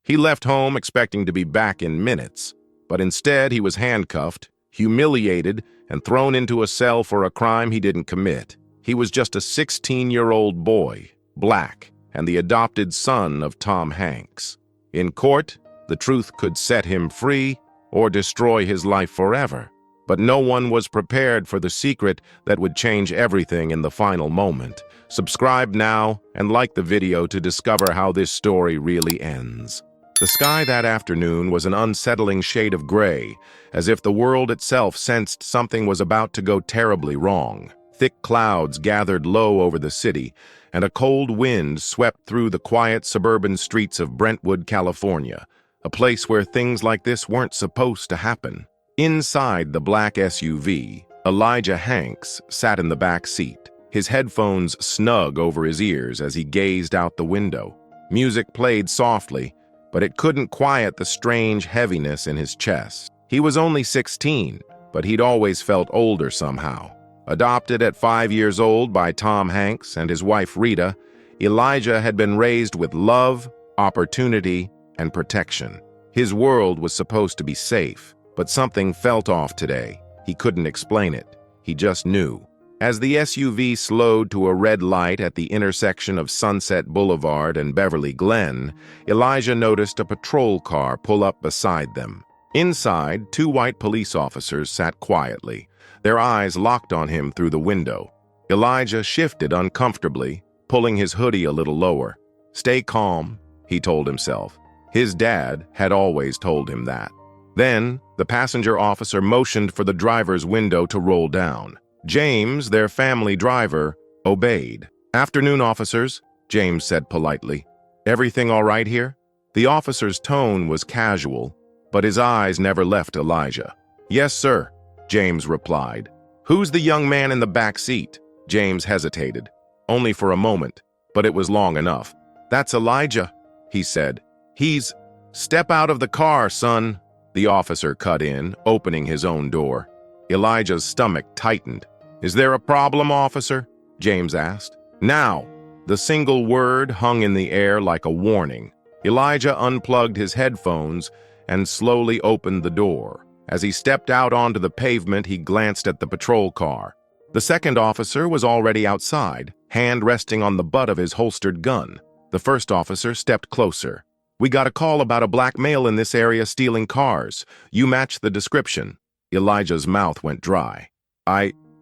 He left home expecting to be back in minutes, but instead he was handcuffed, humiliated, and thrown into a cell for a crime he didn't commit. He was just a 16-year-old boy, black, and the adopted son of Tom Hanks. In court, the truth could set him free or destroy his life forever. But no one was prepared for the secret that would change everything in the final moment. Subscribe now and like the video to discover how this story really ends. The sky that afternoon was an unsettling shade of gray, as if the world itself sensed something was about to go terribly wrong. Thick clouds gathered low over the city, and a cold wind swept through the quiet suburban streets of Brentwood, California, a place where things like this weren't supposed to happen. Inside the black SUV, Elijah Hanks sat in the back seat, his headphones snug over his ears as he gazed out the window. Music played softly, but it couldn't quiet the strange heaviness in his chest. He was only 16, but he'd always felt older somehow. Adopted at 5 years old by Tom Hanks and his wife Rita, Elijah had been raised with love, opportunity, and protection. His world was supposed to be safe. But something felt off today. He couldn't explain it. He just knew. As the SUV slowed to a red light at the intersection of Sunset Boulevard and Beverly Glen, Elijah noticed a patrol car pull up beside them. Inside, 2 white police officers sat quietly, their eyes locked on him through the window. Elijah shifted uncomfortably, pulling his hoodie a little lower. "Stay calm," he told himself. His dad had always told him that. Then, the passenger officer motioned for the driver's window to roll down. James, their family driver, obeyed. "Afternoon, officers," James said politely. "Everything all right here?" The officer's tone was casual, but his eyes never left Elijah. "Yes, sir," James replied. "Who's the young man in the back seat?" James hesitated. Only for a moment, but it was long enough. "That's Elijah," he said. "He's—" "Step out of the car, son," the officer cut in, opening his own door. Elijah's stomach tightened. "Is there a problem, officer?" James asked. "Now." The single word hung in the air like a warning. Elijah unplugged his headphones and slowly opened the door. As he stepped out onto the pavement, he glanced at the patrol car. The second officer was already outside, hand resting on the butt of his holstered gun. The first officer stepped closer. "We got a call about a black male in this area stealing cars. You match the description." Elijah's mouth went dry.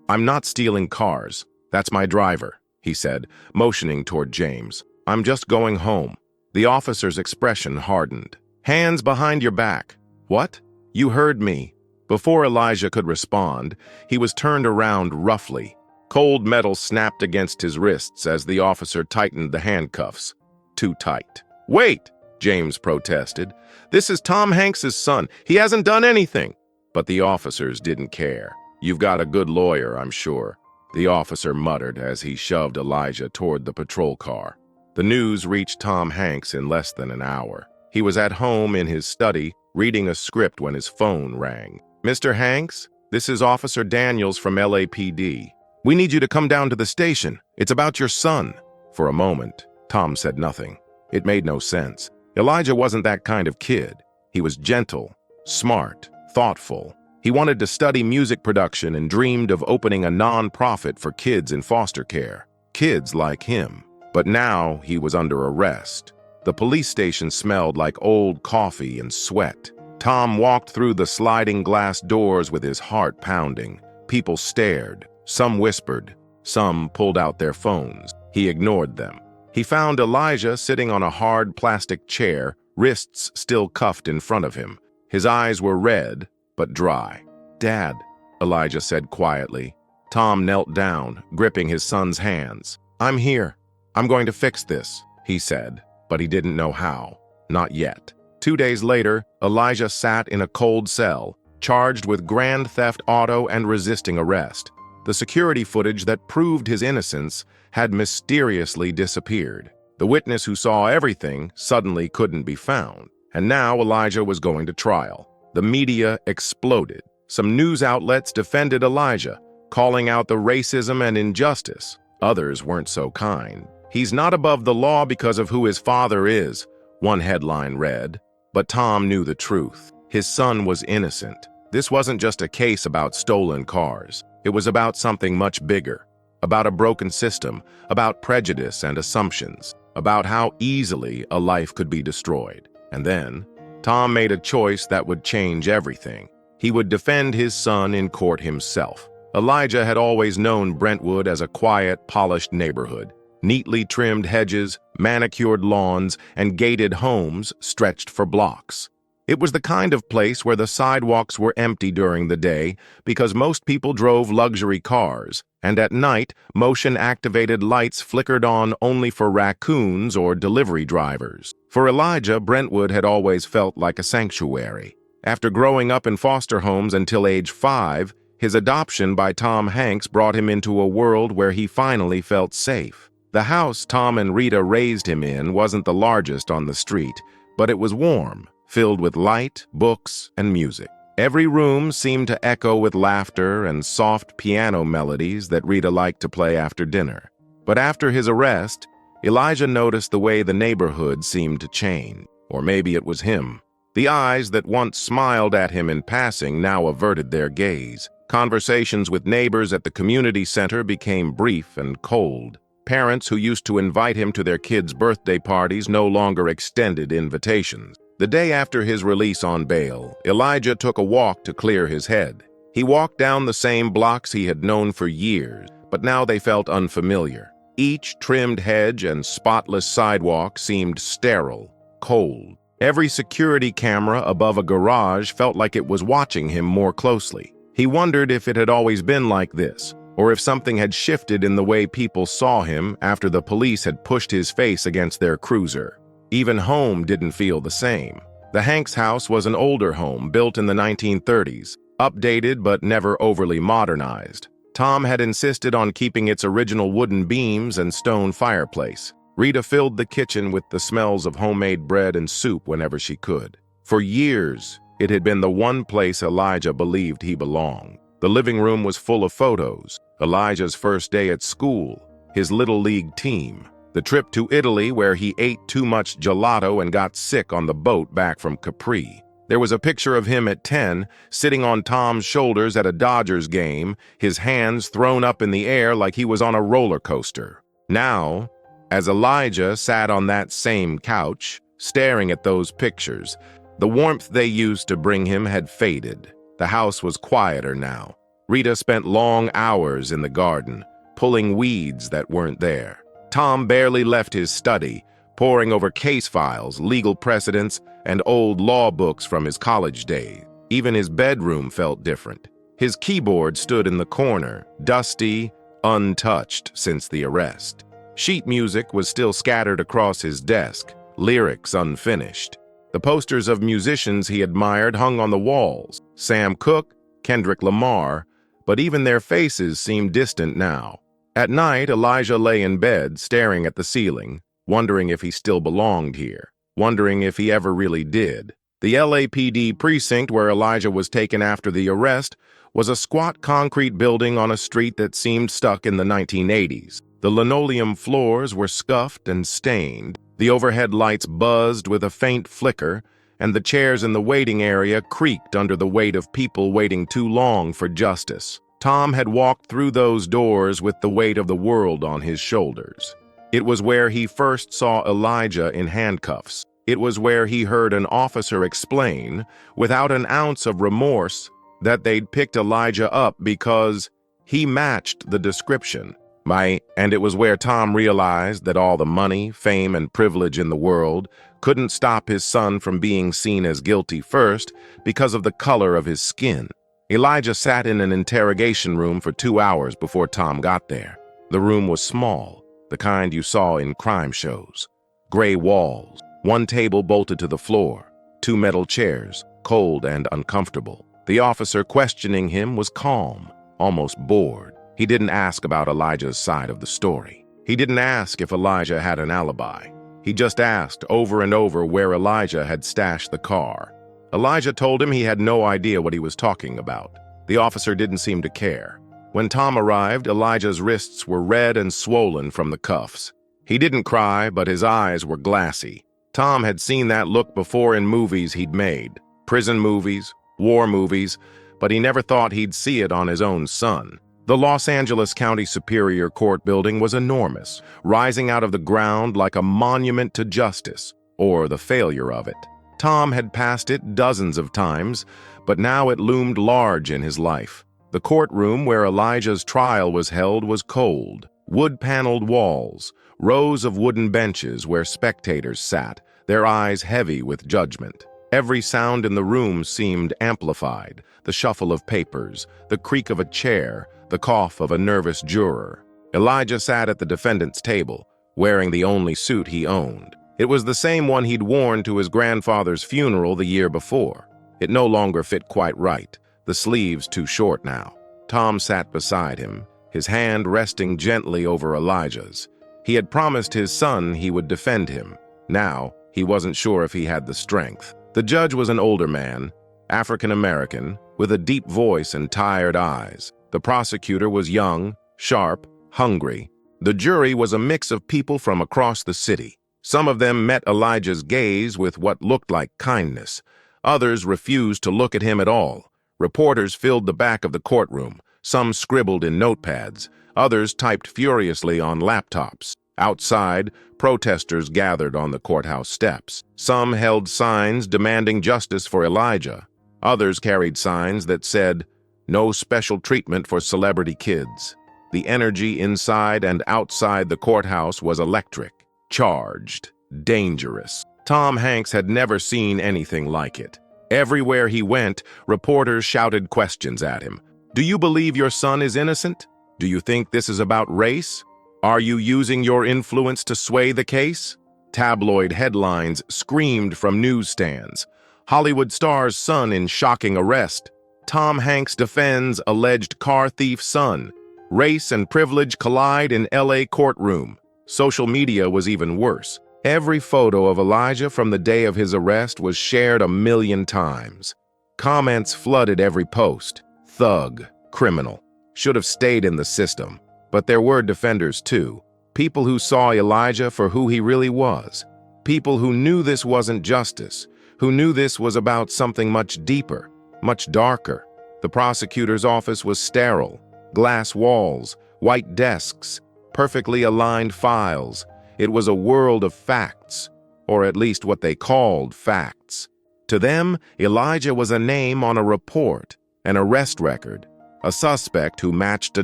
I'm not stealing cars. That's my driver," he said, motioning toward James. "I'm just going home." The officer's expression hardened. "Hands behind your back." "What?" "You heard me." Before Elijah could respond, he was turned around roughly. Cold metal snapped against his wrists as the officer tightened the handcuffs. Too tight. "Wait!" James protested. "This is Tom Hanks's son. He hasn't done anything." But the officers didn't care. "You've got a good lawyer, I'm sure," the officer muttered as he shoved Elijah toward the patrol car. The news reached Tom Hanks in less than an hour. He was at home in his study, reading a script when his phone rang. "Mr. Hanks, this is Officer Daniels from LAPD. We need you to come down to the station. It's about your son." For a moment, Tom said nothing. It made no sense. Elijah wasn't that kind of kid. He was gentle, smart, thoughtful. He wanted to study music production and dreamed of opening a non-profit for kids in foster care. Kids like him. But now he was under arrest. The police station smelled like old coffee and sweat. Tom walked through the sliding glass doors with his heart pounding. People stared. Some whispered. Some pulled out their phones. He ignored them. He found Elijah sitting on a hard plastic chair, wrists still cuffed in front of him. His eyes were red, but dry. "Dad," Elijah said quietly. Tom knelt down, gripping his son's hands. "I'm here. I'm going to fix this," he said, but he didn't know how. Not yet. 2 days later, Elijah sat in a cold cell, charged with grand theft auto and resisting arrest. The security footage that proved his innocence had mysteriously disappeared. The witness who saw everything suddenly couldn't be found. And now Elijah was going to trial. The media exploded. Some news outlets defended Elijah, calling out the racism and injustice. Others weren't so kind. "He's not above the law because of who his father is," one headline read. But Tom knew the truth. His son was innocent. This wasn't just a case about stolen cars. It was about something much bigger. About a broken system, about prejudice and assumptions, about how easily a life could be destroyed. And then, Tom made a choice that would change everything. He would defend his son in court himself. Elijah had always known Brentwood as a quiet, polished neighborhood. Neatly trimmed hedges, manicured lawns, and gated homes stretched for blocks. It was the kind of place where the sidewalks were empty during the day because most people drove luxury cars, and at night, motion-activated lights flickered on only for raccoons or delivery drivers. For Elijah, Brentwood had always felt like a sanctuary. After growing up in foster homes until age 5, his adoption by Tom Hanks brought him into a world where he finally felt safe. The house Tom and Rita raised him in wasn't the largest on the street, but it was warm, filled with light, books, and music. Every room seemed to echo with laughter and soft piano melodies that Rita liked to play after dinner. But after his arrest, Elijah noticed the way the neighborhood seemed to change. Or maybe it was him. The eyes that once smiled at him in passing now averted their gaze. Conversations with neighbors at the community center became brief and cold. Parents who used to invite him to their kids' birthday parties no longer extended invitations. The day after his release on bail, Elijah took a walk to clear his head. He walked down the same blocks he had known for years, but now they felt unfamiliar. Each trimmed hedge and spotless sidewalk seemed sterile, cold. Every security camera above a garage felt like it was watching him more closely. He wondered if it had always been like this, or if something had shifted in the way people saw him after the police had pushed his face against their cruiser. Even home didn't feel the same. The Hanks house was an older home built in the 1930s, updated but never overly modernized. Tom had insisted on keeping its original wooden beams and stone fireplace. Rita filled the kitchen with the smells of homemade bread and soup whenever she could. For years, it had been the one place Elijah believed he belonged. The living room was full of photos. Elijah's first day at school, his little league team, the trip to Italy where he ate too much gelato and got sick on the boat back from Capri. There was a picture of him at 10, sitting on Tom's shoulders at a Dodgers game, his hands thrown up in the air like he was on a roller coaster. Now, as Elijah sat on that same couch, staring at those pictures, the warmth they used to bring him had faded. The house was quieter now. Rita spent long hours in the garden, pulling weeds that weren't there. Tom barely left his study, poring over case files, legal precedents, and old law books from his college days. Even his bedroom felt different. His keyboard stood in the corner, dusty, untouched since the arrest. Sheet music was still scattered across his desk, lyrics unfinished. The posters of musicians he admired hung on the walls, Sam Cooke, Kendrick Lamar, but even their faces seemed distant now. At night, Elijah lay in bed, staring at the ceiling, wondering if he still belonged here, wondering if he ever really did. The LAPD precinct where Elijah was taken after the arrest was a squat concrete building on a street that seemed stuck in the 1980s. The linoleum floors were scuffed and stained, the overhead lights buzzed with a faint flicker, and the chairs in the waiting area creaked under the weight of people waiting too long for justice. Tom had walked through those doors with the weight of the world on his shoulders. It was where he first saw Elijah in handcuffs. It was where he heard an officer explain, without an ounce of remorse, that they'd picked Elijah up because he matched the description. And it was where Tom realized that all the money, fame, and privilege in the world couldn't stop his son from being seen as guilty first because of the color of his skin. Elijah sat in an interrogation room for 2 hours before Tom got there. The room was small, the kind you saw in crime shows. Gray walls, one table bolted to the floor, 2 metal chairs, cold and uncomfortable. The officer questioning him was calm, almost bored. He didn't ask about Elijah's side of the story. He didn't ask if Elijah had an alibi. He just asked over and over where Elijah had stashed the car. Elijah told him he had no idea what he was talking about. The officer didn't seem to care. When Tom arrived, Elijah's wrists were red and swollen from the cuffs. He didn't cry, but his eyes were glassy. Tom had seen that look before in movies he'd made, prison movies, war movies, but he never thought he'd see it on his own son. The Los Angeles County Superior Court building was enormous, rising out of the ground like a monument to justice, or the failure of it. Tom had passed it dozens of times, but now it loomed large in his life. The courtroom where Elijah's trial was held was cold, wood-paneled walls, rows of wooden benches where spectators sat, their eyes heavy with judgment. Every sound in the room seemed amplified, the shuffle of papers, the creak of a chair, the cough of a nervous juror. Elijah sat at the defendant's table, wearing the only suit he owned. It was the same one he'd worn to his grandfather's funeral the year before. It no longer fit quite right, the sleeves too short now. Tom sat beside him, his hand resting gently over Elijah's. He had promised his son he would defend him. Now, he wasn't sure if he had the strength. The judge was an older man, African-American, with a deep voice and tired eyes. The prosecutor was young, sharp, hungry. The jury was a mix of people from across the city. Some of them met Elijah's gaze with what looked like kindness. Others refused to look at him at all. Reporters filled the back of the courtroom. Some scribbled in notepads. Others typed furiously on laptops. Outside, protesters gathered on the courthouse steps. Some held signs demanding justice for Elijah. Others carried signs that said, "No special treatment for celebrity kids." The energy inside and outside the courthouse was electric, charged, dangerous. Tom Hanks had never seen anything like it. Everywhere he went, reporters shouted questions at him. "Do you believe your son is innocent? Do you think this is about race? Are you using your influence to sway the case?" Tabloid headlines screamed from newsstands. Hollywood star's son in shocking arrest. Tom Hanks defends alleged car thief son. Race and privilege collide in LA courtroom. Social media was even worse. Every photo of Elijah from the day of his arrest was shared 1,000,000 times. Comments flooded every post. Thug, criminal, should have stayed in the system. But there were defenders too. People who saw Elijah for who he really was. People who knew this wasn't justice, who knew this was about something much deeper, much darker. The prosecutor's office was sterile. Glass walls, white desks, perfectly aligned files. It was a world of facts, or at least what they called facts. To them, Elijah was a name on a report, an arrest record, a suspect who matched a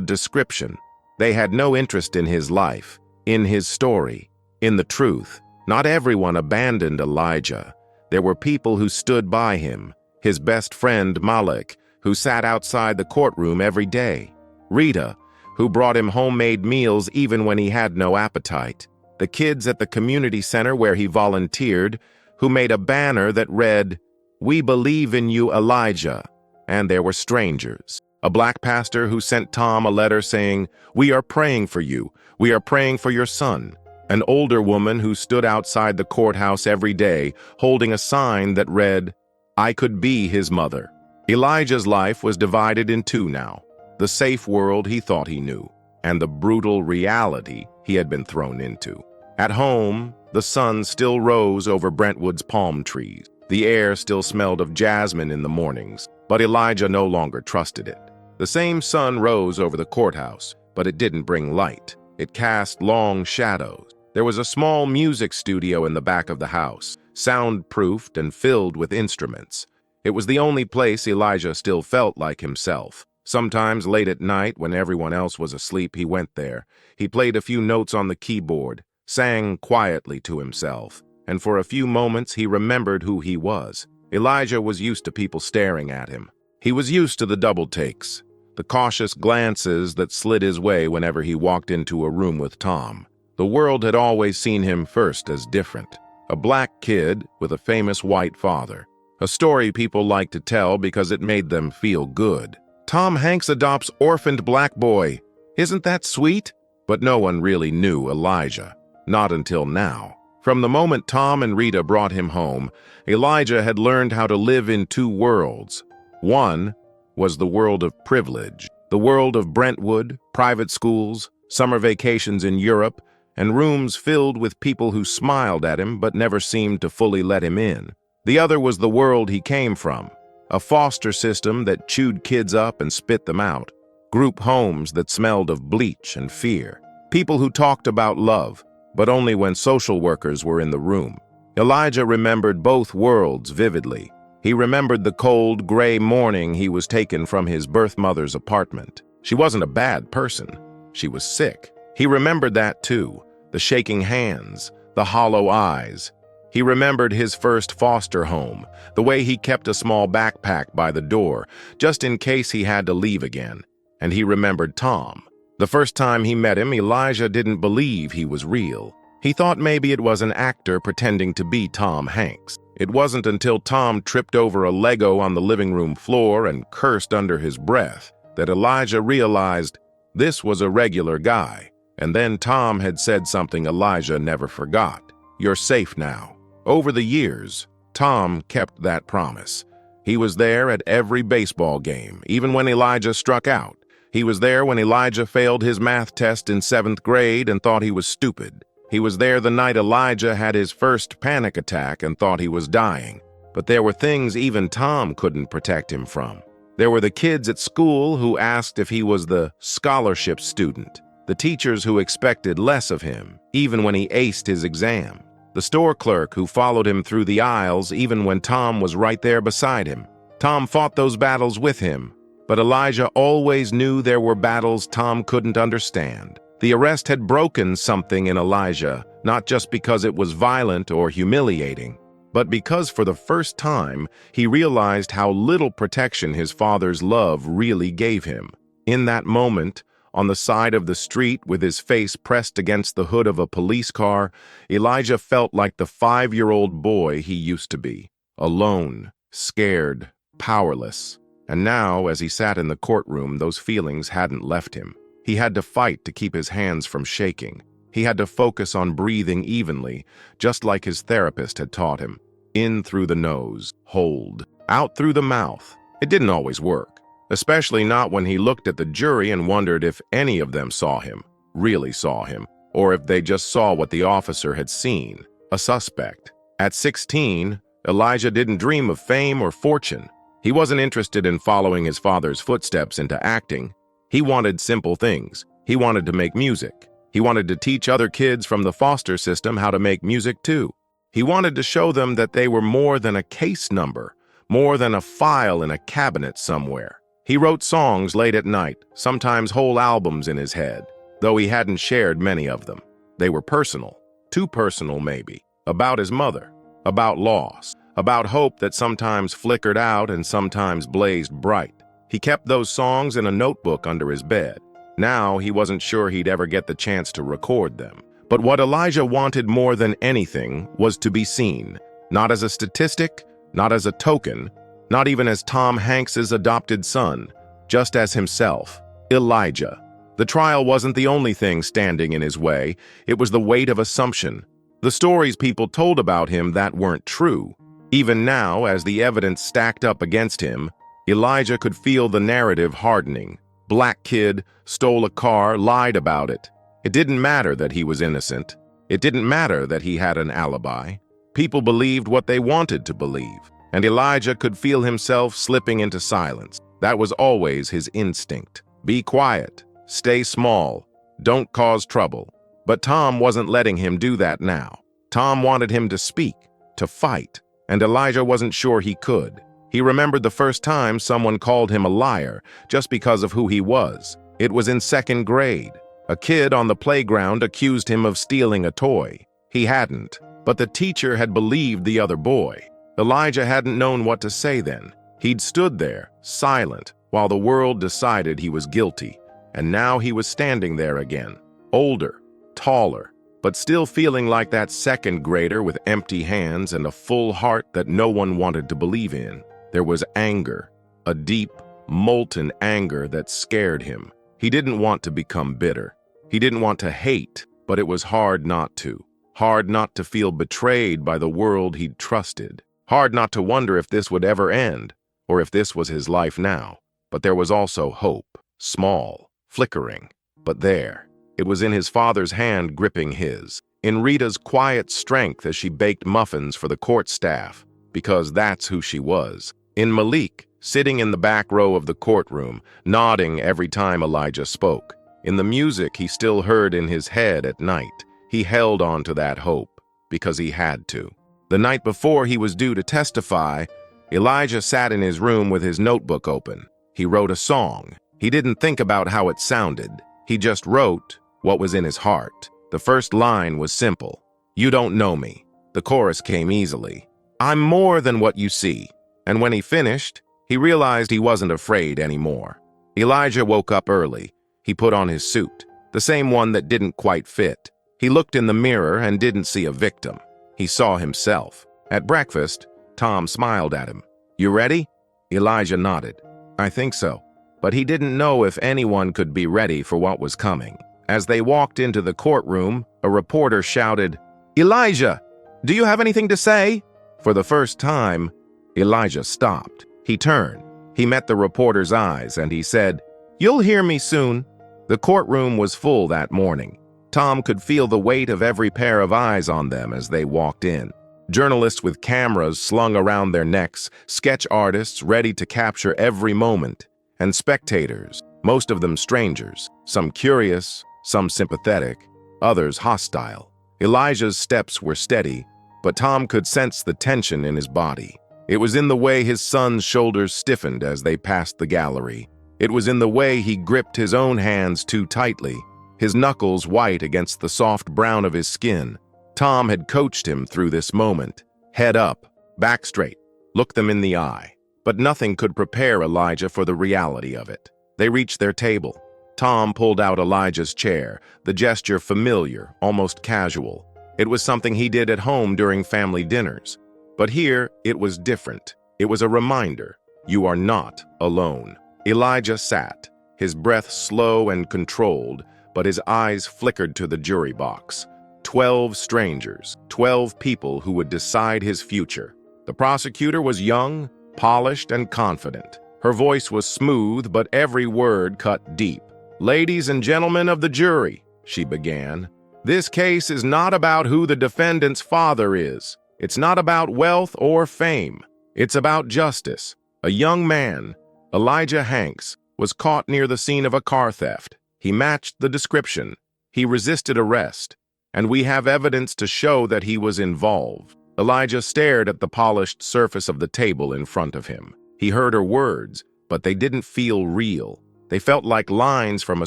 description. They had no interest in his life, in his story, in the truth. Not everyone abandoned Elijah. There were people who stood by him. His best friend, Malik, who sat outside the courtroom every day. Rita, who brought him homemade meals even when he had no appetite. The kids at the community center where he volunteered, who made a banner that read, "We believe in you, Elijah." And there were strangers. A black pastor who sent Tom a letter saying, "We are praying for you. We are praying for your son." An older woman who stood outside the courthouse every day, holding a sign that read, "I could be his mother." Elijah's life was divided in two now. The safe world he thought he knew, and the brutal reality he had been thrown into. At home, the sun still rose over Brentwood's palm trees. The air still smelled of jasmine in the mornings, but Elijah no longer trusted it. The same sun rose over the courthouse, but it didn't bring light. It cast long shadows. There was a small music studio in the back of the house, soundproofed and filled with instruments. It was the only place Elijah still felt like himself. Sometimes late at night, when everyone else was asleep, he went there. He played a few notes on the keyboard, sang quietly to himself, and for a few moments he remembered who he was. Elijah was used to people staring at him. He was used to the double takes, the cautious glances that slid his way whenever he walked into a room with Tom. The world had always seen him first as different, a black kid with a famous white father, a story people liked to tell because it made them feel good. Tom Hanks adopts orphaned black boy. Isn't that sweet? But no one really knew Elijah. Not until now. From the moment Tom and Rita brought him home, Elijah had learned how to live in two worlds. One was the world of privilege, the world of Brentwood, private schools, summer vacations in Europe, and rooms filled with people who smiled at him but never seemed to fully let him in. The other was the world he came from, a foster system that chewed kids up and spit them out, group homes that smelled of bleach and fear, people who talked about love, but only when social workers were in the room. Elijah remembered both worlds vividly. He remembered the cold, gray morning he was taken from his birth mother's apartment. She wasn't a bad person. She was sick. He remembered that too, the shaking hands, the hollow eyes. He remembered his first foster home, the way he kept a small backpack by the door, just in case he had to leave again. And he remembered Tom. The first time he met him, Elijah didn't believe he was real. He thought maybe it was an actor pretending to be Tom Hanks. It wasn't until Tom tripped over a Lego on the living room floor and cursed under his breath that Elijah realized this was a regular guy. And then Tom had said something Elijah never forgot. "You're safe now." Over the years, Tom kept that promise. He was there at every baseball game, even when Elijah struck out. He was there when Elijah failed his math test in 7th grade and thought he was stupid. He was there the night Elijah had his first panic attack and thought he was dying. But there were things even Tom couldn't protect him from. There were the kids at school who asked if he was the scholarship student, the teachers who expected less of him, even when he aced his exam, the store clerk who followed him through the aisles even when Tom was right there beside him. Tom fought those battles with him, but Elijah always knew there were battles Tom couldn't understand. The arrest had broken something in Elijah, not just because it was violent or humiliating, but because for the first time he realized how little protection his father's love really gave him. In that moment, on the side of the street with his face pressed against the hood of a police car, Elijah felt like the 5-year-old boy he used to be, alone, scared, powerless. And now, as he sat in the courtroom, those feelings hadn't left him. He had to fight to keep his hands from shaking. He had to focus on breathing evenly, just like his therapist had taught him. In through the nose, hold. Out through the mouth. It didn't always work, especially not when he looked at the jury and wondered if any of them saw him, really saw him, or if they just saw what the officer had seen, a suspect. At 16, Elijah didn't dream of fame or fortune. He wasn't interested in following his father's footsteps into acting. He wanted simple things. He wanted to make music. He wanted to teach other kids from the foster system how to make music too. He wanted to show them that they were more than a case number, more than a file in a cabinet somewhere. He wrote songs late at night, sometimes whole albums in his head, though he hadn't shared many of them. They were personal, too personal maybe, about his mother, about loss, about hope that sometimes flickered out and sometimes blazed bright. He kept those songs in a notebook under his bed. Now he wasn't sure he'd ever get the chance to record them. But what Elijah wanted more than anything was to be seen, not as a statistic, not as a token, not even as Tom Hanks's adopted son, just as himself, Elijah. The trial wasn't the only thing standing in his way. It was the weight of assumption. The stories people told about him that weren't true. Even now, as the evidence stacked up against him, Elijah could feel the narrative hardening. Black kid, stole a car, lied about it. It didn't matter that he was innocent. It didn't matter that he had an alibi. People believed what they wanted to believe, and Elijah could feel himself slipping into silence. That was always his instinct. Be quiet, stay small, don't cause trouble. But Tom wasn't letting him do that now. Tom wanted him to speak, to fight, and Elijah wasn't sure he could. He remembered the first time someone called him a liar just because of who he was. It was in 2nd grade. A kid on the playground accused him of stealing a toy. He hadn't, but the teacher had believed the other boy. Elijah hadn't known what to say then. He'd stood there, silent, while the world decided he was guilty. And now he was standing there again, older, taller, but still feeling like that 2nd grader with empty hands and a full heart that no one wanted to believe in. There was anger, a deep, molten anger that scared him. He didn't want to become bitter. He didn't want to hate, but it was hard not to. Hard not to feel betrayed by the world he'd trusted. Hard not to wonder if this would ever end, or if this was his life now. But there was also hope, small, flickering, but there. It was in his father's hand gripping his, in Rita's quiet strength as she baked muffins for the court staff, because that's who she was. In Malik, sitting in the back row of the courtroom, nodding every time Elijah spoke. In the music he still heard in his head at night, he held on to that hope, because he had to. The night before he was due to testify, Elijah sat in his room with his notebook open. He wrote a song. He didn't think about how it sounded. He just wrote what was in his heart. The first line was simple. "You don't know me." The chorus came easily. "I'm more than what you see." And when he finished, he realized he wasn't afraid anymore. Elijah woke up early. He put on his suit, the same one that didn't quite fit. He looked in the mirror and didn't see a victim. He saw himself. At breakfast, Tom smiled at him. "You ready?" Elijah nodded. "I think so." But he didn't know if anyone could be ready for what was coming. As they walked into the courtroom, a reporter shouted, "Elijah, do you have anything to say?" For the first time, Elijah stopped. He turned. He met the reporter's eyes and he said, "You'll hear me soon." The courtroom was full that morning. Tom could feel the weight of every pair of eyes on them as they walked in. Journalists with cameras slung around their necks, sketch artists ready to capture every moment, and spectators, most of them strangers, some curious, some sympathetic, others hostile. Elijah's steps were steady, but Tom could sense the tension in his body. It was in the way his son's shoulders stiffened as they passed the gallery. It was in the way he gripped his own hands too tightly, his knuckles white against the soft brown of his skin. Tom had coached him through this moment. Head up, back straight, look them in the eye. But nothing could prepare Elijah for the reality of it. They reached their table. Tom pulled out Elijah's chair, the gesture familiar, almost casual. It was something he did at home during family dinners. But here, it was different. It was a reminder. You are not alone. Elijah sat, his breath slow and controlled, but his eyes flickered to the jury box. 12 strangers, 12 people who would decide his future. The prosecutor was young, polished, and confident. Her voice was smooth, but every word cut deep. "Ladies and gentlemen of the jury," she began, "this case is not about who the defendant's father is. It's not about wealth or fame. It's about justice. A young man, Elijah Hanks, was caught near the scene of a car theft. He matched the description. He resisted arrest, and we have evidence to show that he was involved." Elijah stared at the polished surface of the table in front of him. He heard her words, but they didn't feel real. They felt like lines from a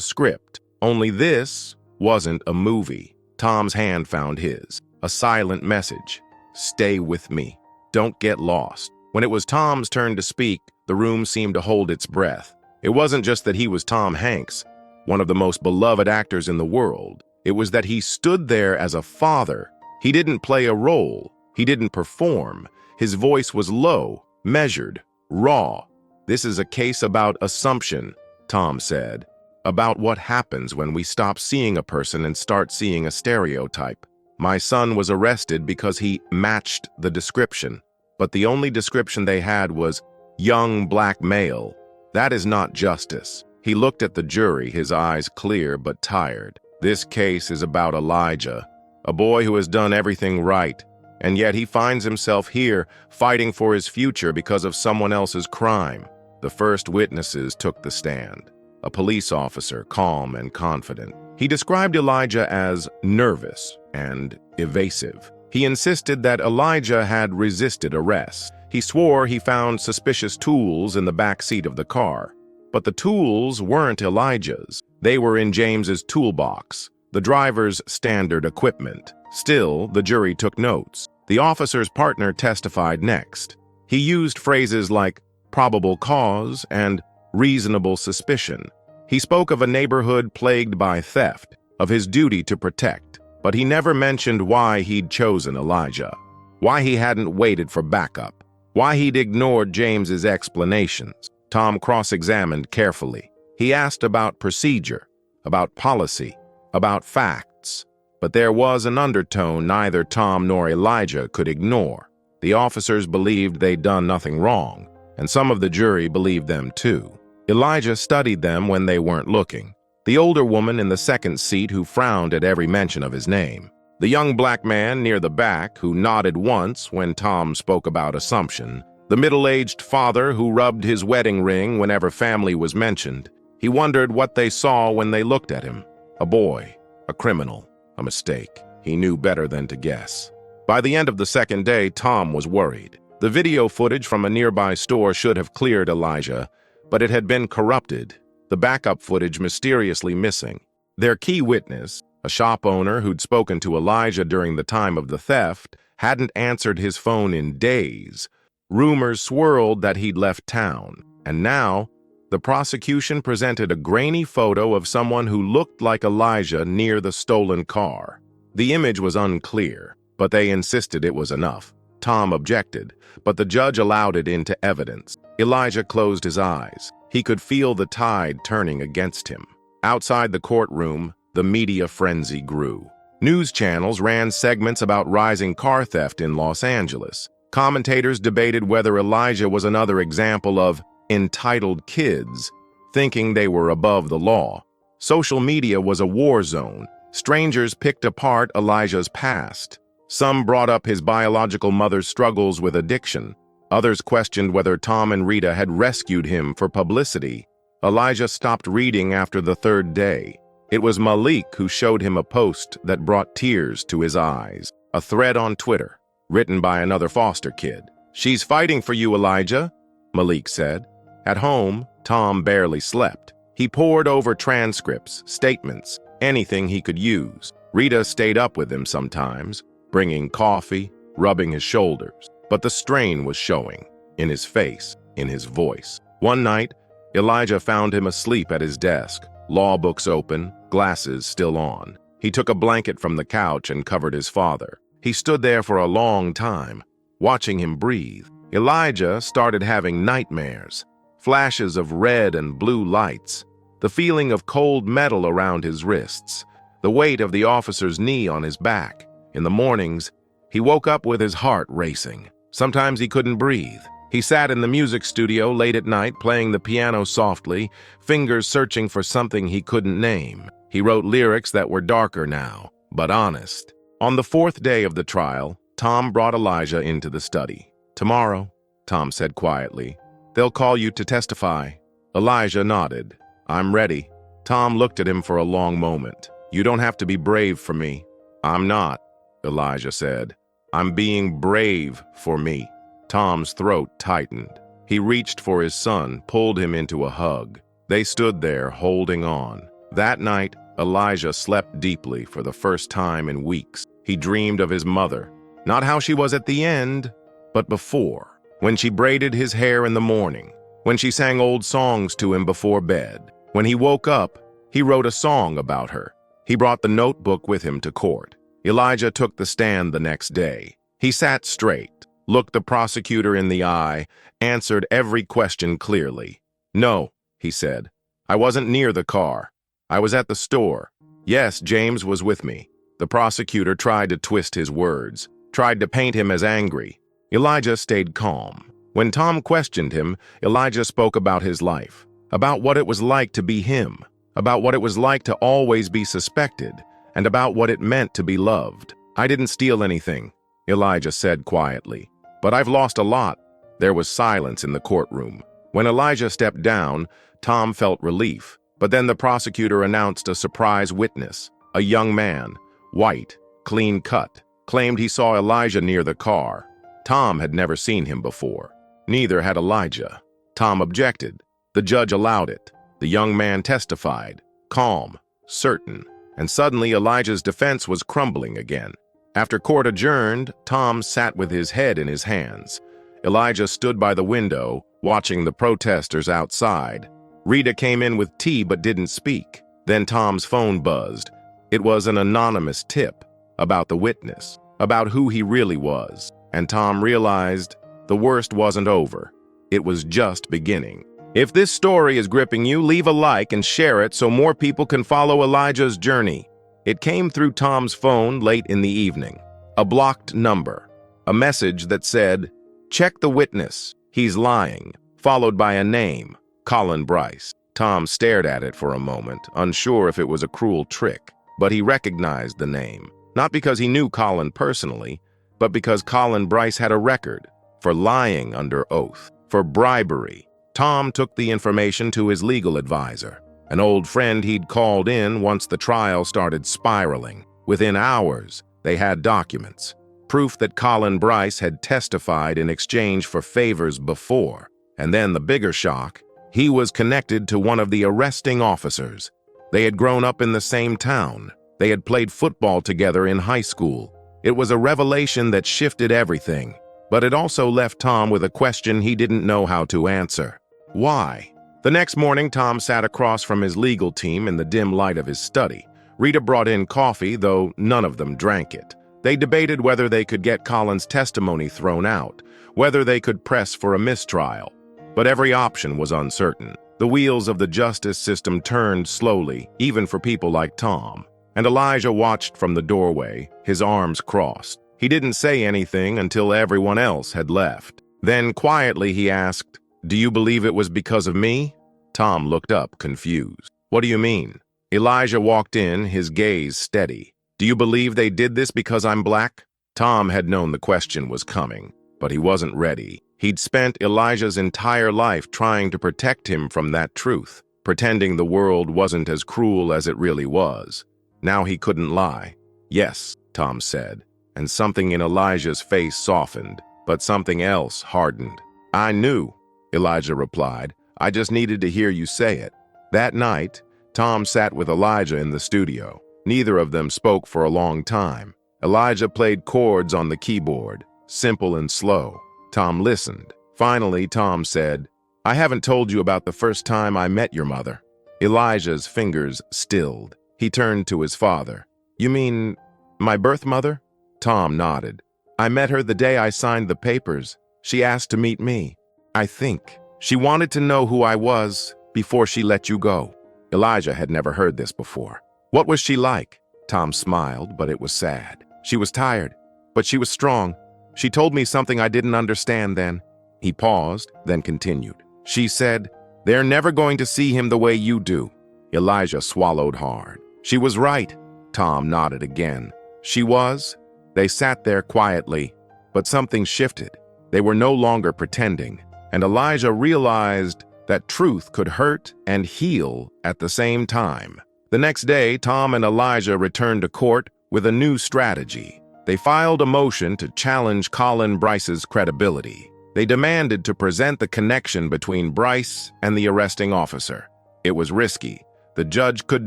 script. Only this wasn't a movie. Tom's hand found his, a silent message. "Stay with me. Don't get lost." When it was Tom's turn to speak, the room seemed to hold its breath. It wasn't just that he was Tom Hanks, one of the most beloved actors in the world. It was that he stood there as a father. He didn't play a role. He didn't perform. His voice was low, measured, raw. "This is a case about assumption," Tom said, "about what happens when we stop seeing a person and start seeing a stereotype. My son was arrested because he matched the description, but the only description they had was young black male. That is not justice." He looked at the jury, his eyes clear but tired. "This case is about Elijah, a boy who has done everything right, and yet he finds himself here fighting for his future because of someone else's crime." The first witnesses took the stand. A police officer, calm and confident. He described Elijah as nervous and evasive. He insisted that Elijah had resisted arrest. He swore he found suspicious tools in the back seat of the car. But the tools weren't Elijah's. They were in James's toolbox, the driver's standard equipment. Still, the jury took notes. The officer's partner testified next. He used phrases like probable cause and reasonable suspicion. He spoke of a neighborhood plagued by theft, of his duty to protect, but he never mentioned why he'd chosen Elijah, why he hadn't waited for backup, why he'd ignored James's explanations. Tom cross-examined carefully. He asked about procedure, about policy, about facts, but there was an undertone neither Tom nor Elijah could ignore. The officers believed they'd done nothing wrong, and some of the jury believed them too. Elijah studied them when they weren't looking. the older woman in the second seat who frowned at every mention of his name, the young black man near the back who nodded once when Tom spoke about assumption, the middle-aged father who rubbed his wedding ring whenever family was mentioned. He wondered what they saw when they looked at him. A boy, a criminal, a mistake. He knew better than to guess. By the end of the second day, Tom was worried. The video footage from a nearby store should have cleared Elijah, but it had been corrupted, the backup footage mysteriously missing. Their key witness, a shop owner who'd spoken to Elijah during the time of the theft, hadn't answered his phone in days. Rumors swirled that he'd left town, and now the prosecution presented a grainy photo of someone who looked like Elijah near the stolen car. The image was unclear, but they insisted it was enough. Tom objected, but the judge allowed it into evidence. Elijah closed his eyes. He could feel the tide turning against him. Outside the courtroom, the media frenzy grew. News channels ran segments about rising car theft in Los Angeles. Commentators debated whether Elijah was another example of entitled kids thinking they were above the law. Social media was a war zone. Strangers picked apart Elijah's past. Some brought up his biological mother's struggles with addiction. Others questioned whether Tom and Rita had rescued him for publicity. Elijah stopped reading after the third day. It was Malik who showed him a post that brought tears to his eyes. A thread on Twitter, written by another foster kid. "She's fighting for you, Elijah," Malik said. At home, Tom barely slept. He pored over transcripts, statements, anything he could use. Rita stayed up with him sometimes, bringing coffee, rubbing his shoulders. But the strain was showing, in his face, in his voice. One night, Elijah found him asleep at his desk, law books open, glasses still on. He took a blanket from the couch and covered his father. He stood there for a long time, watching him breathe. Elijah started having nightmares, flashes of red and blue lights, the feeling of cold metal around his wrists, the weight of the officer's knee on his back. In the mornings, he woke up with his heart racing. Sometimes he couldn't breathe. He sat in the music studio late at night, playing the piano softly, fingers searching for something he couldn't name. He wrote lyrics that were darker now, but honest. On the fourth day of the trial, Tom brought Elijah into the study. "Tomorrow," Tom said quietly, "they'll call you to testify." Elijah nodded. "I'm ready." Tom looked at him for a long moment. "You don't have to be brave for me." "I'm not," Elijah said. "I'm being brave for me." Tom's throat tightened. He reached for his son, pulled him into a hug. They stood there, holding on. That night, Elijah slept deeply for the first time in weeks. He dreamed of his mother, not how she was at the end, but before, when she braided his hair in the morning, when she sang old songs to him before bed. When he woke up, he wrote a song about her. He brought the notebook with him to court. Elijah took the stand the next day. He sat straight, looked the prosecutor in the eye, answered every question clearly. "No," he said. "I wasn't near the car. I was at the store. Yes, James was with me." The prosecutor tried to twist his words, tried to paint him as angry. Elijah stayed calm. When Tom questioned him, Elijah spoke about his life, about what it was like to be him, about what it was like to always be suspected, and about what it meant to be loved. "I didn't steal anything," Elijah said quietly, "but I've lost a lot." There was silence in the courtroom. When Elijah stepped down, Tom felt relief, but then the prosecutor announced a surprise witness, a young man, white, clean cut, claimed he saw Elijah near the car. Tom had never seen him before. Neither had Elijah. Tom objected. The judge allowed it. The young man testified, calm, certain, and suddenly Elijah's defense was crumbling again. After court adjourned, Tom sat with his head in his hands. Elijah stood by the window, watching the protesters outside. Rita came in with tea but didn't speak. Then Tom's phone buzzed. It was an anonymous tip about the witness, about who he really was. And Tom realized the worst wasn't over. It was just beginning. If this story is gripping you, leave a like and share it so more people can follow Elijah's journey. It came through Tom's phone late in the evening. A blocked number. A message that said, "Check the witness. He's lying," followed by a name, Colin Bryce. Tom stared at it for a moment, unsure if it was a cruel trick, but he recognized the name, not because he knew Colin personally, but because Colin Bryce had a record for lying under oath, for bribery. Tom took the information to his legal advisor, an old friend he'd called in once the trial started spiraling. Within hours, they had documents, proof that Colin Bryce had testified in exchange for favors before. And then the bigger shock, he was connected to one of the arresting officers. They had grown up in the same town. They had played football together in high school. It was a revelation that shifted everything, but it also left Tom with a question he didn't know how to answer. Why? The next morning, Tom sat across from his legal team in the dim light of his study. Rita brought in coffee, though none of them drank it. They debated whether they could get Colin's testimony thrown out, whether they could press for a mistrial. But every option was uncertain. The wheels of the justice system turned slowly, even for people like Tom. And Elijah watched from the doorway, his arms crossed. He didn't say anything until everyone else had left. Then quietly he asked, "Do you believe it was because of me?" Tom looked up, confused. "What do you mean?" Elijah walked in, his gaze steady. "Do you believe they did this because I'm black?" Tom had known the question was coming, but he wasn't ready. He'd spent Elijah's entire life trying to protect him from that truth, pretending the world wasn't as cruel as it really was. Now he couldn't lie. "Yes," Tom said, and something in Elijah's face softened, but something else hardened. "I knew," Elijah replied. "I just needed to hear you say it." That night, Tom sat with Elijah in the studio. Neither of them spoke for a long time. Elijah played chords on the keyboard, simple and slow. Tom listened. Finally, Tom said, "I haven't told you about the first time I met your mother." Elijah's fingers stilled. He turned to his father. "You mean my birth mother?" Tom nodded. "I met her the day I signed the papers. She asked to meet me. I think she wanted to know who I was before she let you go." Elijah had never heard this before. "What was she like?" Tom smiled, but it was sad. "She was tired, but she was strong. She told me something I didn't understand then." He paused, then continued. "She said, 'They're never going to see him the way you do.'" Elijah swallowed hard. "She was right." Tom nodded again. "She was." They sat there quietly, but something shifted. They were no longer pretending, and Elijah realized that truth could hurt and heal at the same time. The next day, Tom and Elijah returned to court with a new strategy. They filed a motion to challenge Colin Bryce's credibility. They demanded to present the connection between Bryce and the arresting officer. It was risky. The judge could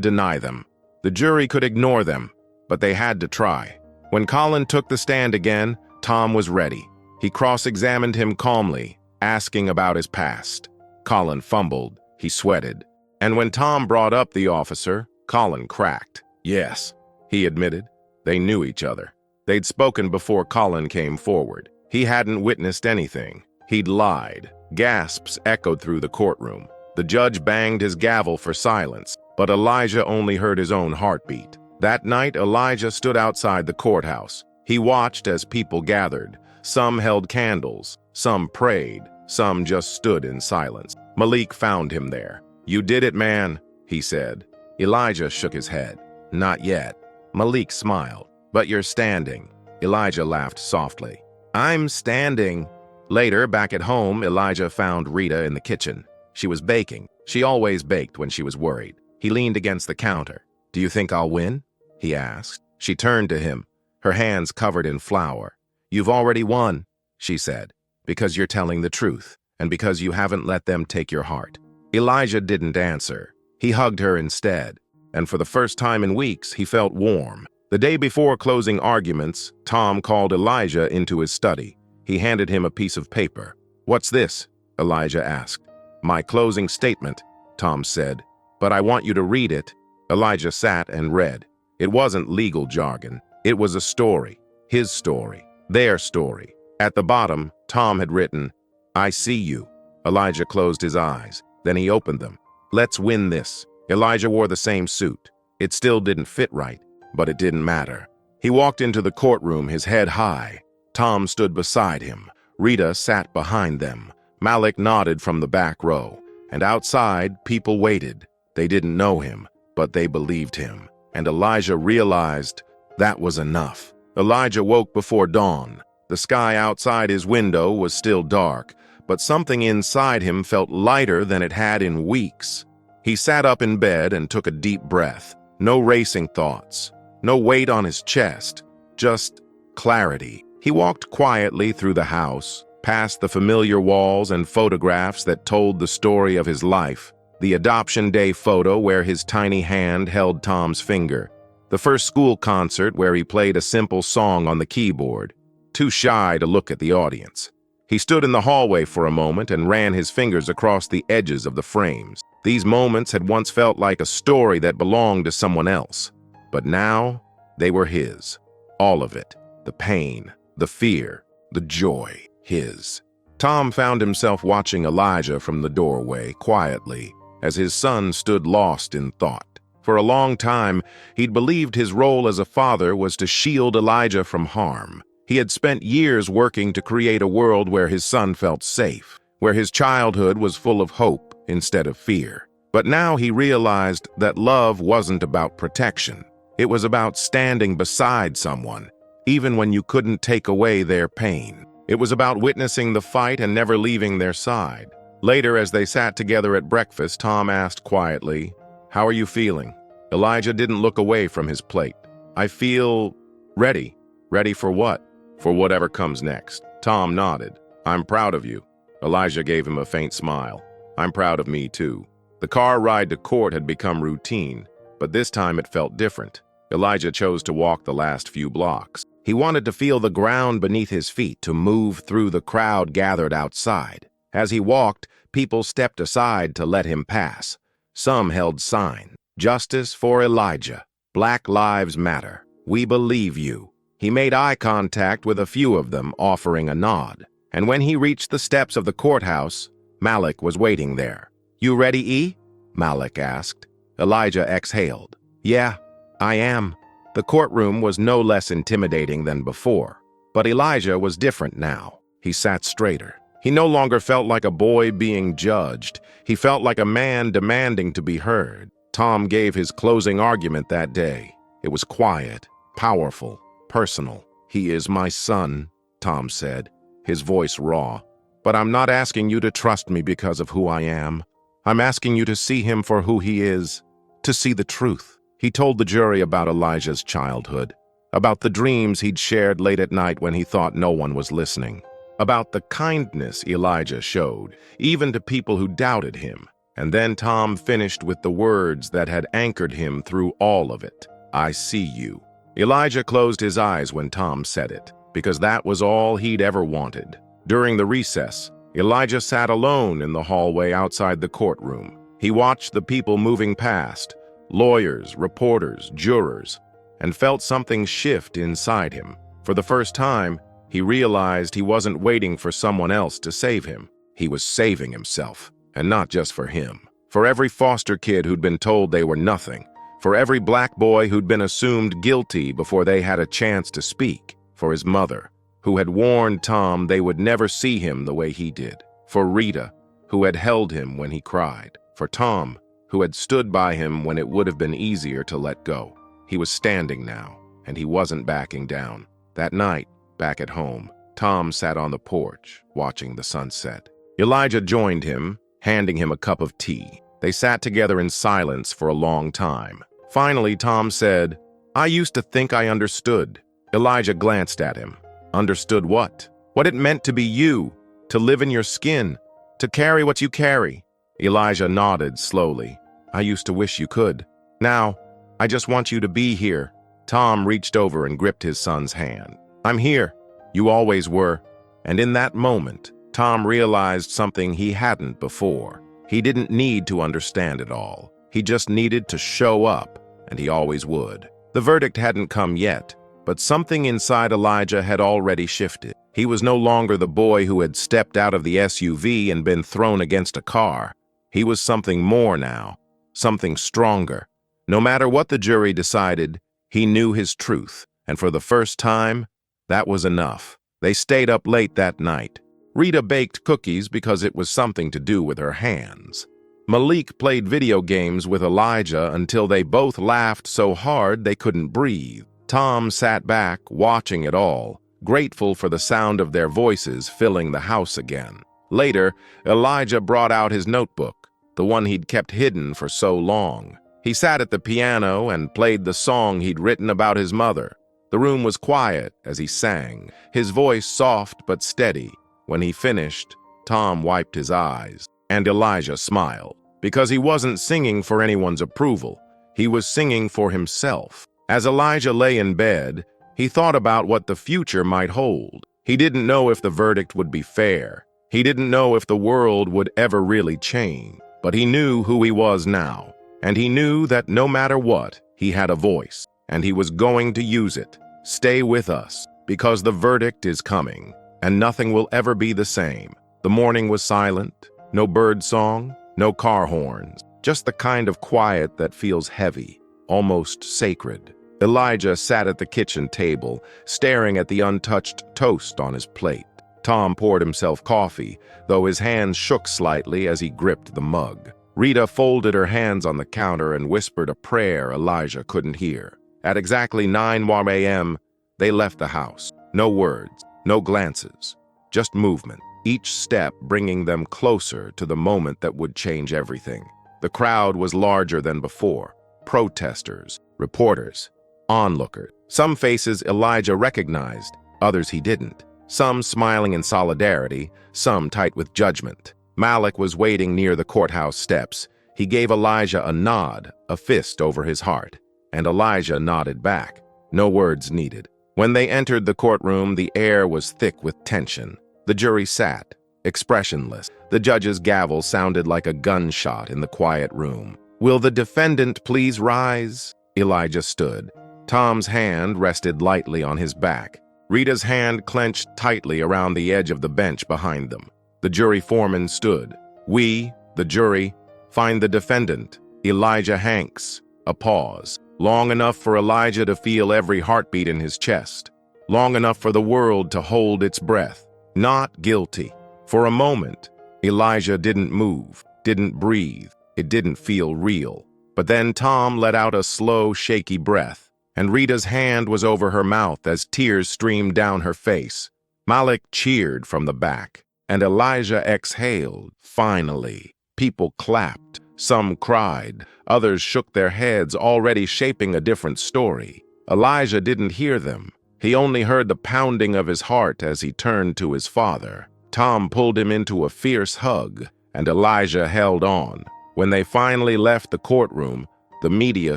deny them. The jury could ignore them, but they had to try. When Colin took the stand again, Tom was ready. He cross-examined him calmly, asking about his past. Colin fumbled. He sweated. And when Tom brought up the officer, Colin cracked. "Yes," he admitted. They knew each other. They'd spoken before Colin came forward. He hadn't witnessed anything. He'd lied. Gasps echoed through the courtroom. The judge banged his gavel for silence, but Elijah only heard his own heartbeat. That night, Elijah stood outside the courthouse. He watched as people gathered. Some held candles, some prayed, some just stood in silence. Malik found him there. "You did it, man," he said. Elijah shook his head. "Not yet." Malik smiled. "But you're standing." Elijah laughed softly. "I'm standing." Later, back at home, Elijah found Rita in the kitchen. She was baking. She always baked when she was worried. He leaned against the counter. "Do you think I'll win?" he asked. She turned to him, her hands covered in flour. "You've already won," she said, "because you're telling the truth, and because you haven't let them take your heart." Elijah didn't answer. He hugged her instead, and for the first time in weeks, he felt warm. The day before closing arguments, Tom called Elijah into his study. He handed him a piece of paper. "What's this?" Elijah asked. "My closing statement," Tom said. "But I want you to read it." Elijah sat and read. It wasn't legal jargon. It was a story. His story. Their story. At the bottom, Tom had written, "I see you." Elijah closed his eyes. Then he opened them. "Let's win this." Elijah wore the same suit. It still didn't fit right, but it didn't matter. He walked into the courtroom, his head high. Tom stood beside him. Rita sat behind them. Malik nodded from the back row. And outside, people waited. They didn't know him, but they believed him. And Elijah realized that was enough. Elijah woke before dawn. The sky outside his window was still dark, but something inside him felt lighter than it had in weeks. He sat up in bed and took a deep breath. No racing thoughts, no weight on his chest, just clarity. He walked quietly through the house, past the familiar walls and photographs that told the story of his life. The adoption day photo where his tiny hand held Tom's finger. The first school concert where he played a simple song on the keyboard, too shy to look at the audience. He stood in the hallway for a moment and ran his fingers across the edges of the frames. These moments had once felt like a story that belonged to someone else, but now they were his. All of it. The pain, the fear, the joy. His. Tom found himself watching Elijah from the doorway, quietly, as his son stood lost in thought. For a long time, he'd believed his role as a father was to shield Elijah from harm. He had spent years working to create a world where his son felt safe, where his childhood was full of hope instead of fear. But now he realized that love wasn't about protection. It was about standing beside someone, even when you couldn't take away their pain. It was about witnessing the fight and never leaving their side. Later, as they sat together at breakfast, Tom asked quietly, "How are you feeling?" Elijah didn't look away from his plate. "I feel ready." "Ready for what?" "For whatever comes next." Tom nodded. "I'm proud of you." Elijah gave him a faint smile. "I'm proud of me too." The car ride to court had become routine, but this time it felt different. Elijah chose to walk the last few blocks. He wanted to feel the ground beneath his feet, to move through the crowd gathered outside. As he walked, people stepped aside to let him pass. Some held signs. "Justice for Elijah. Black Lives Matter. We believe you." He made eye contact with a few of them, offering a nod. And when he reached the steps of the courthouse, Malik was waiting there. "You ready, E?" Malik asked. Elijah exhaled. "Yeah, I am." The courtroom was no less intimidating than before, but Elijah was different now. He sat straighter. He no longer felt like a boy being judged. He felt like a man demanding to be heard. Tom gave his closing argument that day. It was quiet, powerful, personal. "He is my son," Tom said, his voice raw. "But I'm not asking you to trust me because of who I am. I'm asking you to see him for who he is, to see the truth." He told the jury about Elijah's childhood, about the dreams he'd shared late at night when he thought no one was listening, about the kindness Elijah showed, even to people who doubted him. And then Tom finished with the words that had anchored him through all of it. "I see you." Elijah closed his eyes when Tom said it, because that was all he'd ever wanted. During the recess, Elijah sat alone in the hallway outside the courtroom. He watched the people moving past, lawyers, reporters, jurors, and felt something shift inside him. For the first time, he realized he wasn't waiting for someone else to save him. He was saving himself, and not just for him. For every foster kid who'd been told they were nothing, for every black boy who'd been assumed guilty before they had a chance to speak, for his mother, who had warned Tom they would never see him the way he did, for Rita, who had held him when he cried, for Tom, who had stood by him when it would have been easier to let go. He was standing now, and he wasn't backing down. That night, back at home, Tom sat on the porch, watching the sunset. Elijah joined him, handing him a cup of tea. They sat together in silence for a long time. Finally, Tom said, "I used to think I understood." Elijah glanced at him. "Understood what?" "What it meant to be you, to live in your skin, to carry what you carry." Elijah nodded slowly. "I used to wish you could. Now, I just want you to be here." Tom reached over and gripped his son's hand. "I'm here. You always were." And in that moment, Tom realized something he hadn't before. He didn't need to understand it all. He just needed to show up, and he always would. The verdict hadn't come yet, but something inside Elijah had already shifted. He was no longer the boy who had stepped out of the SUV and been thrown against a car. He was something more now, something stronger. No matter what the jury decided, he knew his truth, and for the first time, that was enough. They stayed up late that night. Rita baked cookies because it was something to do with her hands. Malik played video games with Elijah until they both laughed so hard they couldn't breathe. Tom sat back, watching it all, grateful for the sound of their voices filling the house again. Later, Elijah brought out his notebook, the one he'd kept hidden for so long. He sat at the piano and played the song he'd written about his mother. The room was quiet as he sang, his voice soft but steady. When he finished, Tom wiped his eyes, and Elijah smiled, because he wasn't singing for anyone's approval. He was singing for himself. As Elijah lay in bed, he thought about what the future might hold. He didn't know if the verdict would be fair. He didn't know if the world would ever really change. But he knew who he was now, and he knew that no matter what, he had a voice, and he was going to use it. Stay with us, because the verdict is coming, and nothing will ever be the same. The morning was silent, no bird song, no car horns, just the kind of quiet that feels heavy, almost sacred. Elijah sat at the kitchen table, staring at the untouched toast on his plate. Tom poured himself coffee, though his hands shook slightly as he gripped the mug. Rita folded her hands on the counter and whispered a prayer Elijah couldn't hear. At exactly 9 a.m., they left the house. No words, no glances, just movement, each step bringing them closer to the moment that would change everything. The crowd was larger than before. Protesters, reporters, onlookers. Some faces Elijah recognized, others he didn't. Some smiling in solidarity, some tight with judgment. Malik was waiting near the courthouse steps. He gave Elijah a nod, a fist over his heart, and Elijah nodded back. No words needed. When they entered the courtroom, the air was thick with tension. The jury sat, expressionless. The judge's gavel sounded like a gunshot in the quiet room. "Will the defendant please rise?" Elijah stood. Tom's hand rested lightly on his back. Rita's hand clenched tightly around the edge of the bench behind them. The jury foreman stood. "We, the jury, find the defendant, Elijah Hanks." A pause, long enough for Elijah to feel every heartbeat in his chest, long enough for the world to hold its breath. Not guilty. For a moment, Elijah didn't move, didn't breathe. It didn't feel real. But then Tom let out a slow, shaky breath, and Rita's hand was over her mouth as tears streamed down her face. Malik cheered from the back, and Elijah exhaled. Finally, people clapped. Some cried. Others shook their heads, already shaping a different story. Elijah didn't hear them. He only heard the pounding of his heart as he turned to his father. Tom pulled him into a fierce hug, and Elijah held on. When they finally left the courtroom, the media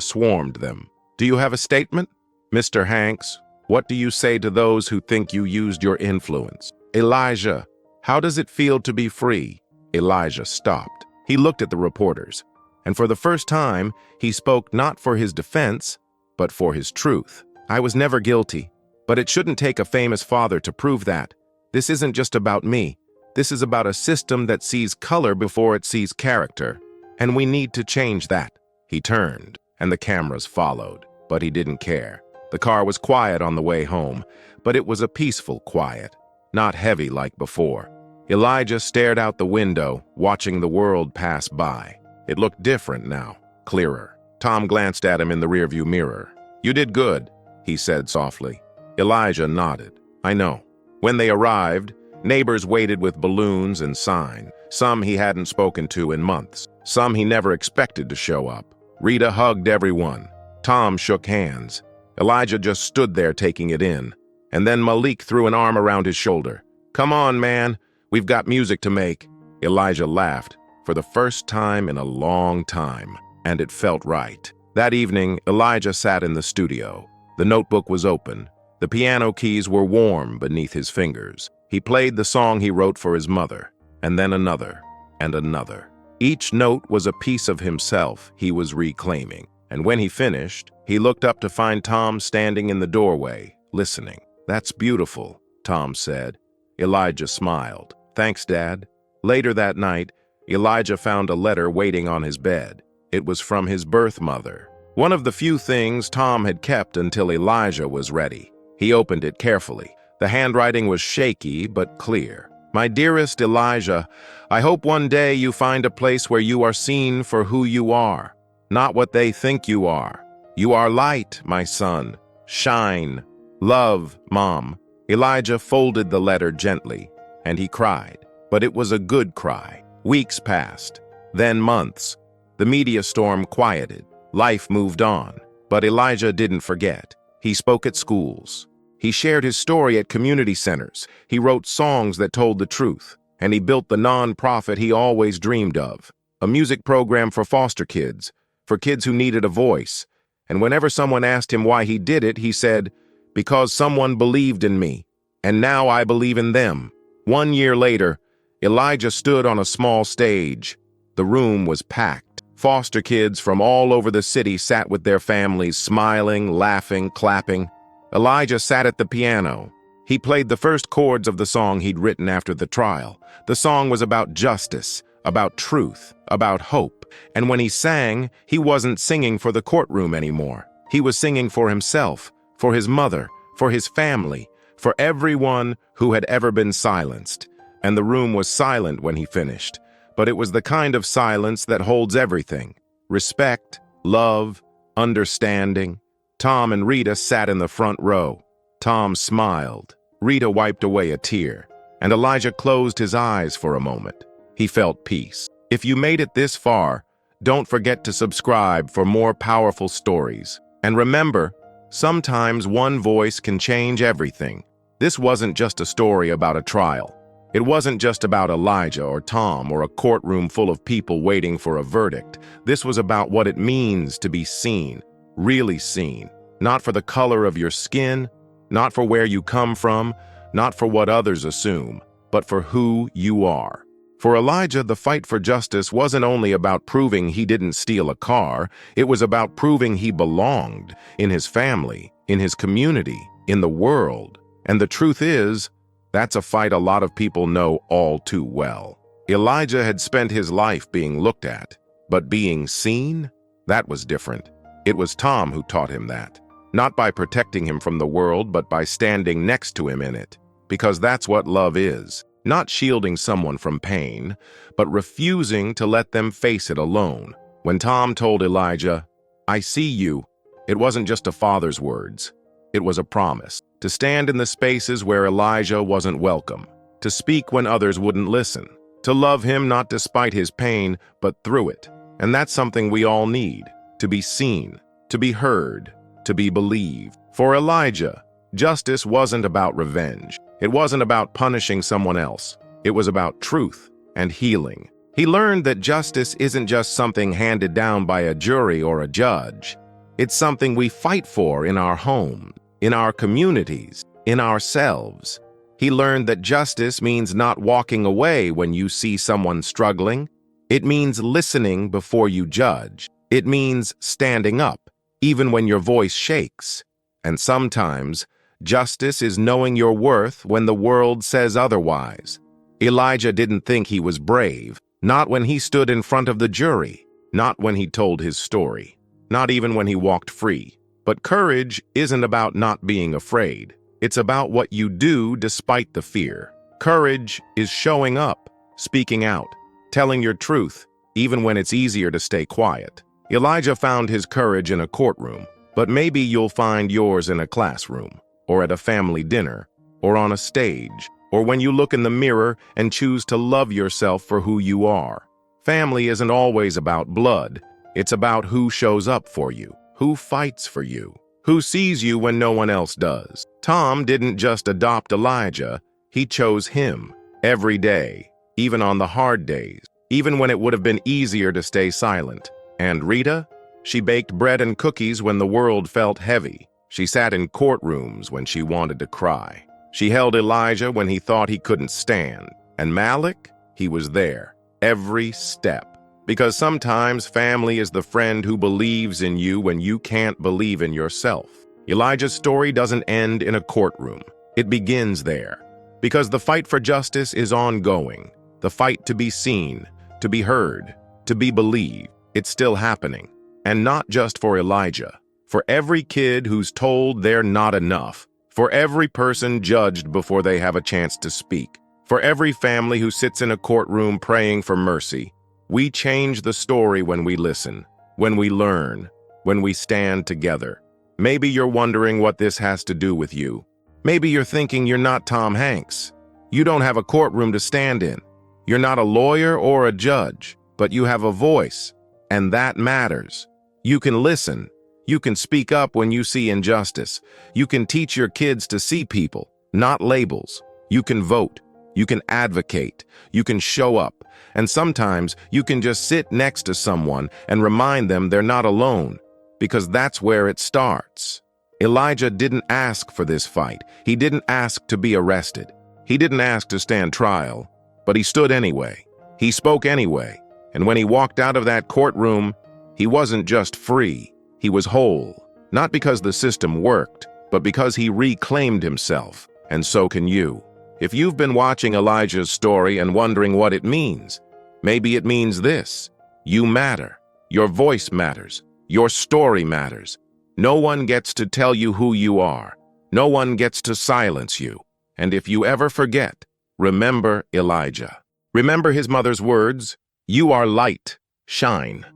swarmed them. "Do you have a statement? Mr. Hanks, what do you say to those who think you used your influence? Elijah, how does it feel to be free?" Elijah stopped. He looked at the reporters, and for the first time, he spoke not for his defense, but for his truth. "I was never guilty, but it shouldn't take a famous father to prove that. This isn't just about me. This is about a system that sees color before it sees character, and we need to change that." He turned, and the cameras followed, but he didn't care. The car was quiet on the way home, but it was a peaceful quiet, not heavy like before. Elijah stared out the window, watching the world pass by. It looked different now, clearer. Tom glanced at him in the rearview mirror. "You did good," he said softly. Elijah nodded. "I know." When they arrived, neighbors waited with balloons and signs. Some he hadn't spoken to in months. Some he never expected to show up. Rita hugged everyone. Tom shook hands. Elijah just stood there taking it in. And then Malik threw an arm around his shoulder. "Come on, man. We've got music to make." Elijah laughed, for the first time in a long time, and it felt right. That evening, Elijah sat in the studio. The notebook was open. The piano keys were warm beneath his fingers. He played the song he wrote for his mother, and then another, and another. Each note was a piece of himself he was reclaiming. And when he finished, he looked up to find Tom standing in the doorway, listening. "That's beautiful," Tom said. Elijah smiled. "Thanks, Dad." Later that night, Elijah found a letter waiting on his bed. It was from his birth mother. One of the few things Tom had kept until Elijah was ready. He opened it carefully. The handwriting was shaky but clear. My dearest Elijah, I hope one day you find a place where you are seen for who you are, not what they think you are. You are light, my son. Shine. Love, Mom. Elijah folded the letter gently, and he cried. But it was a good cry. Weeks passed, then months. The media storm quieted. Life moved on. But Elijah didn't forget. He spoke at schools. He shared his story at community centers. He wrote songs that told the truth. And he built the non-profit he always dreamed of, a music program for foster kids, for kids who needed a voice. And whenever someone asked him why he did it, he said, "Because someone believed in me, and now I believe in them." 1 year later, Elijah stood on a small stage. The room was packed. Foster kids from all over the city sat with their families, smiling, laughing, clapping. Elijah sat at the piano. He played the first chords of the song he'd written after the trial. The song was about justice, about truth, about hope. And when he sang, he wasn't singing for the courtroom anymore. He was singing for himself, for his mother, for his family, for everyone who had ever been silenced. And the room was silent when he finished. But it was the kind of silence that holds everything: respect, love, understanding. Tom and Rita sat in the front row. Tom smiled. Rita wiped away a tear. And Elijah closed his eyes for a moment. He felt peace. If you made it this far, don't forget to subscribe for more powerful stories. And remember, sometimes one voice can change everything. This wasn't just a story about a trial. It wasn't just about Elijah or Tom or a courtroom full of people waiting for a verdict. This was about what it means to be seen, really seen. Not for the color of your skin, not for where you come from, not for what others assume, but for who you are. For Elijah, the fight for justice wasn't only about proving he didn't steal a car, it was about proving he belonged in his family, in his community, in the world. And the truth is, that's a fight a lot of people know all too well. Elijah had spent his life being looked at, but being seen? That was different. It was Tom who taught him that. Not by protecting him from the world, but by standing next to him in it. Because that's what love is. Not shielding someone from pain, but refusing to let them face it alone. When Tom told Elijah, "I see you," it wasn't just a father's words. It was a promise. To stand in the spaces where Elijah wasn't welcome. To speak when others wouldn't listen. To love him not despite his pain, but through it. And that's something we all need. To be seen, to be heard, to be believed. For Elijah, justice wasn't about revenge. It wasn't about punishing someone else. It was about truth and healing. He learned that justice isn't just something handed down by a jury or a judge. It's something we fight for in our homes, in our communities, in ourselves. He learned that justice means not walking away when you see someone struggling. It means listening before you judge. It means standing up, even when your voice shakes. And sometimes, justice is knowing your worth when the world says otherwise. Elijah didn't think he was brave, not when he stood in front of the jury, not when he told his story, not even when he walked free. But courage isn't about not being afraid. It's about what you do despite the fear. Courage is showing up, speaking out, telling your truth, even when it's easier to stay quiet. Elijah found his courage in a courtroom, but maybe you'll find yours in a classroom, or at a family dinner, or on a stage, or when you look in the mirror and choose to love yourself for who you are. Family isn't always about blood. It's about who shows up for you, who fights for you, who sees you when no one else does. Tom didn't just adopt Elijah, he chose him every day, even on the hard days, even when it would have been easier to stay silent. And Rita? She baked bread and cookies when the world felt heavy. She sat in courtrooms when she wanted to cry. She held Elijah when he thought he couldn't stand. And Malik? He was there, every step. Because sometimes family is the friend who believes in you when you can't believe in yourself. Elijah's story doesn't end in a courtroom. It begins there. Because the fight for justice is ongoing. The fight to be seen, to be heard, to be believed. It's still happening. And not just for Elijah. For every kid who's told they're not enough. For every person judged before they have a chance to speak. For every family who sits in a courtroom praying for mercy, we change the story when we listen, when we learn, when we stand together. Maybe you're wondering what this has to do with you. Maybe you're thinking you're not Tom Hanks. You don't have a courtroom to stand in. You're not a lawyer or a judge, but you have a voice, and that matters. You can listen. You can speak up when you see injustice. You can teach your kids to see people, not labels. You can vote. You can advocate. You can show up. And sometimes you can just sit next to someone and remind them they're not alone, because that's where it starts. Elijah didn't ask for this fight. He didn't ask to be arrested. He didn't ask to stand trial, but he stood anyway. He spoke anyway. And when he walked out of that courtroom, he wasn't just free. He was whole, not because the system worked, but because he reclaimed himself. And so can you. If you've been watching Elijah's story and wondering what it means, maybe it means this: you matter. Your voice matters. Your story matters. No one gets to tell you who you are. No one gets to silence you. And if you ever forget, remember Elijah. Remember his mother's words: "You are light. Shine."